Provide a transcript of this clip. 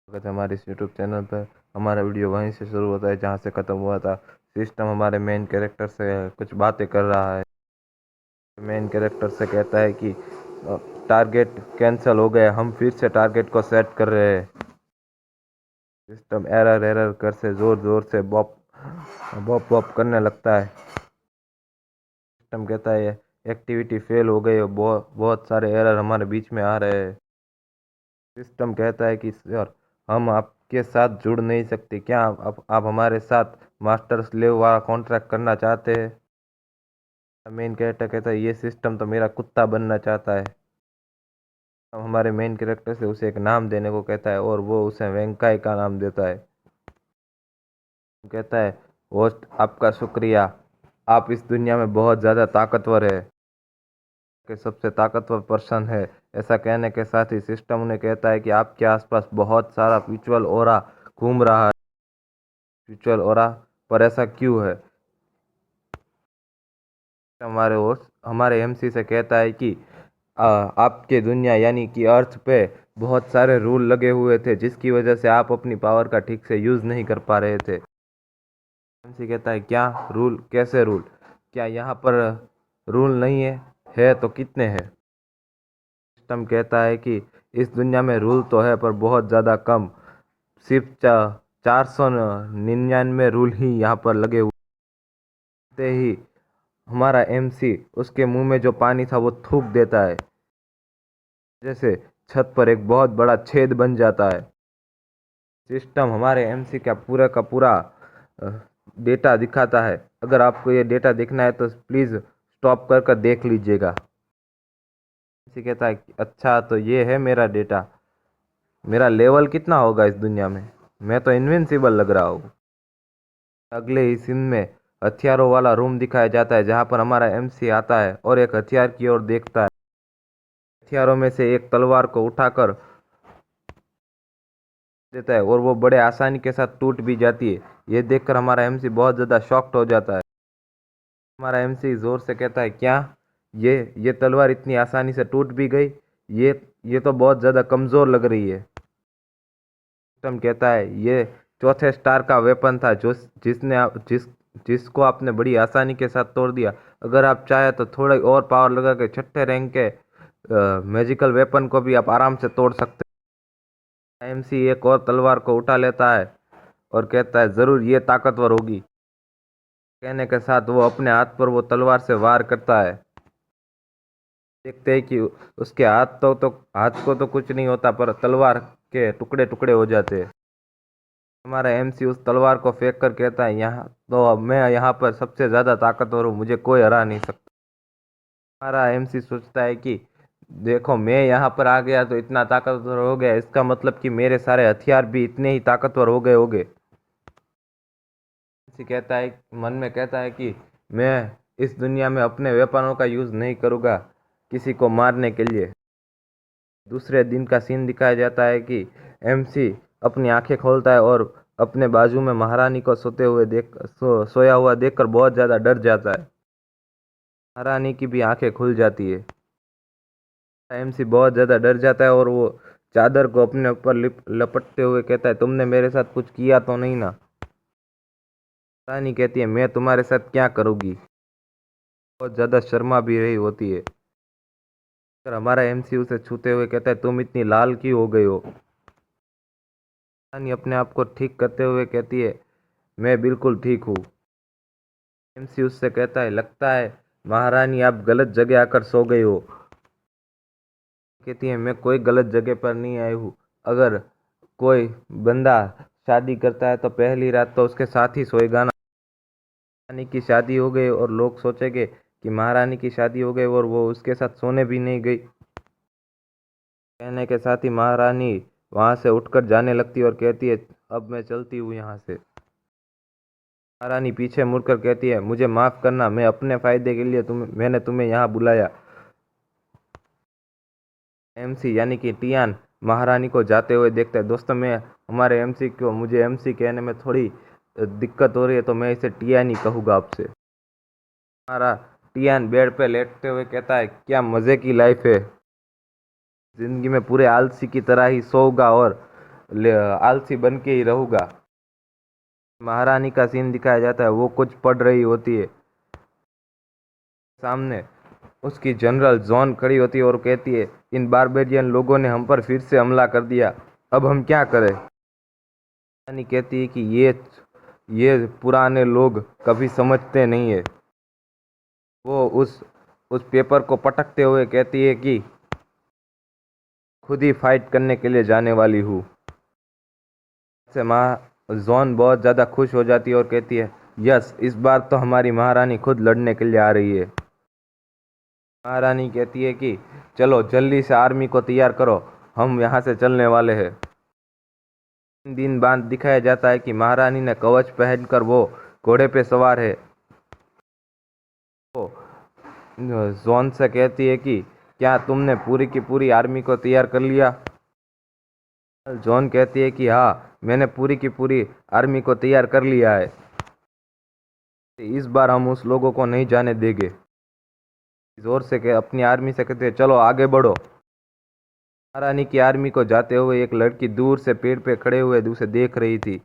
स्वागत है हमारे इस यूट्यूब चैनल पर। हमारा वीडियो वहीं से शुरू होता है जहाँ से ख़त्म हुआ था। सिस्टम हमारे मेन कैरेक्टर से कुछ बातें कर रहा है। मेन कैरेक्टर से कहता है कि टारगेट कैंसिल हो गया, हम फिर से टारगेट को सेट कर रहे हैं। सिस्टम एरर एरर कर से ज़ोर ज़ोर से बॉप बॉप बॉप करने लगता है। सिस्टम कहता है एक्टिविटी फेल हो गई, बहुत बहुत सारे एरर हमारे बीच में आ रहे हैं। सिस्टम कहता है कि सर, हम आपके साथ जुड़ नहीं सकते, क्या आप हमारे साथ मास्टर स्लेव वाला कॉन्ट्रैक्ट करना चाहते हैं? मेन कैरेक्टर कहता है ये सिस्टम तो मेरा कुत्ता बनना चाहता है। अब हमारे मेन कैरेक्टर से उसे एक नाम देने को कहता है और वो उसे वेंकाई का नाम देता है। कहता है होस्ट आपका शुक्रिया, आप इस दुनिया में बहुत ज़्यादा ताकतवर है, के सबसे ताकतवर पर्सन है। ऐसा कहने के साथ ही सिस्टम उन्हें कहता है कि आपके आसपास बहुत सारा विजुअल ओरा घूम रहा है। विजुअल ओरा पर ऐसा क्यों है? हमारे एमसी से कहता है कि आपके दुनिया यानी कि अर्थ पे बहुत सारे रूल लगे हुए थे जिसकी वजह से आप अपनी पावर का ठीक से यूज़ नहीं कर पा रहे थे। एमसी कहता है क्या रूल, कैसे रूल? क्या यहाँ पर रूल नहीं है तो कितने हैं? सिस्टम कहता है कि इस दुनिया में रूल तो है पर बहुत ज़्यादा कम, सिर्फ 499 रूल ही यहाँ पर लगे हुए ही हमारा एमसी उसके मुंह में जो पानी था वो थूक देता है, जैसे छत पर एक बहुत बड़ा छेद बन जाता है। सिस्टम हमारे एमसी का पूरा डेटा दिखाता है। अगर आपको ये डेटा देखना है तो प्लीज़ स्टॉप कर देख लीजिएगा। एमसी कहता है कि अच्छा तो ये है मेरा डेटा, मेरा लेवल कितना होगा इस दुनिया में? मैं तो इनविंसिबल लग रहा हूँ। अगले ही सीन में हथियारों वाला रूम दिखाया जाता है जहाँ पर हमारा एमसी आता है और एक हथियार की ओर देखता है। हथियारों में से एक तलवार को उठाकर देता है और वो बड़े आसानी के साथ टूट भी जाती है। ये देखकर हमारा एमसी बहुत ज़्यादा शॉक्ड हो जाता है। हमारा एमसी ज़ोर से कहता है क्या ये तलवार इतनी आसानी से टूट भी गई? ये ये तो बहुत ज़्यादा कमज़ोर लग रही है। सिस्टम कहता है ये चौथे स्टार का वेपन था जो जिसको आपने बड़ी आसानी के साथ तोड़ दिया। अगर आप चाहे तो थोड़ी और पावर लगा के छठे रैंक के मैजिकल वेपन को भी आप आराम से तोड़ सकते हैं। एमसी एक और तलवार को उठा लेता है और कहता है ज़रूर ये ताकतवर होगी। कहने के साथ वो अपने हाथ पर वो तलवार से वार करता है। देखते हैं कि उसके हाथ को तो कुछ नहीं होता पर तलवार के टुकड़े टुकड़े हो जाते हैं। हमारा एमसी उस तलवार को फेंक कर कहता है यहाँ तो अब मैं यहाँ पर सबसे ज़्यादा ताकतवर हूँ, मुझे कोई हरा नहीं सकता। हमारा एमसी सोचता है कि देखो मैं यहाँ पर आ गया तो इतना ताकतवर हो गया, इसका मतलब कि मेरे सारे हथियार भी इतने ही ताकतवर हो गए होंगे। एमसी कहता है, मन में कहता है कि मैं इस दुनिया में अपने वेपनों का यूज़ नहीं करूँगा किसी को मारने के लिए। दूसरे दिन का सीन दिखाया जाता है कि एमसी अपनी आंखें खोलता है और अपने बाजू में महारानी को सोया हुआ देखकर बहुत ज़्यादा डर जाता है। महारानी की भी आंखें खुल जाती है। एमसी बहुत ज़्यादा डर जाता है और वो चादर को अपने ऊपर लपटते हुए कहता है तुमने मेरे साथ कुछ किया तो नहीं ना? महारानी कहती है मैं तुम्हारे साथ क्या करूँगी? बहुत ज़्यादा शर्मा भी रही होती है। फिर हमारा एमसी उसे छूते हुए कहता है तुम इतनी लाल क्यों हो गई हो? महारानी अपने आप को ठीक करते हुए कहती है मैं बिल्कुल ठीक हूँ। एमसी उससे कहता है लगता है महारानी आप गलत जगह आकर सो गई हो। कहती है मैं कोई गलत जगह पर नहीं आई हूँ। अगर कोई बंदा शादी करता है तो पहली रात तो उसके साथ ही सोएगा ना। महारानी की शादी हो गई और लोग सोचेंगे कि महारानी की शादी हो गई और वो उसके साथ सोने भी नहीं गई। कहने के साथ ही महारानी वहाँ से उठकर जाने लगती है और कहती है अब मैं चलती हूँ यहाँ से। महारानी पीछे मुड़कर कहती है मुझे माफ़ करना, मैं अपने फ़ायदे के लिए मैंने तुम्हें यहाँ बुलाया। एमसी यानी कि टियान महारानी को जाते हुए देखता है। दोस्तों मैं हमारे एमसी को मुझे एमसी कहने में थोड़ी दिक्कत हो रही है तो मैं इसे टियान ही कहूँगा आपसे। हमारा टियान बेड पे लेटते हुए कहता है क्या मज़े की लाइफ है, ज़िंदगी में पूरे आलसी की तरह ही सोऊंगा और आलसी बन के ही रहूँगा। महारानी का सीन दिखाया जाता है, वो कुछ पढ़ रही होती है। सामने उसकी जनरल जॉन खड़ी होती है और कहती है, इन बारबेरियन लोगों ने हम पर फिर से हमला कर दिया, अब हम क्या करें। महारानी कहती है कि ये पुराने लोग कभी समझते नहीं है। वो उस पेपर को पटकते हुए कहती है कि खुद ही फाइट करने के लिए जाने वाली हूँ। से माँ जॉन बहुत ज़्यादा खुश हो जाती है और कहती है, यस, इस बार तो हमारी महारानी खुद लड़ने के लिए आ रही है। महारानी कहती है कि चलो जल्दी से आर्मी को तैयार करो, हम यहाँ से चलने वाले हैं। 3 दिन बाद दिखाया जाता है कि महारानी ने कवच पहनकर वो घोड़े पे सवार है। वो जॉन से कहती है कि क्या तुमने पूरी की पूरी आर्मी को तैयार कर लिया। जॉन कहती है कि हाँ, मैंने पूरी की पूरी आर्मी को तैयार कर लिया है। इस बार हम उस लोगों को नहीं जाने देंगे। जोर से अपनी आर्मी से कहते हैं, चलो आगे बढ़ो। महारानी की आर्मी को जाते हुए एक लड़की दूर से पेड़ पे खड़े हुए उसे देख रही थी।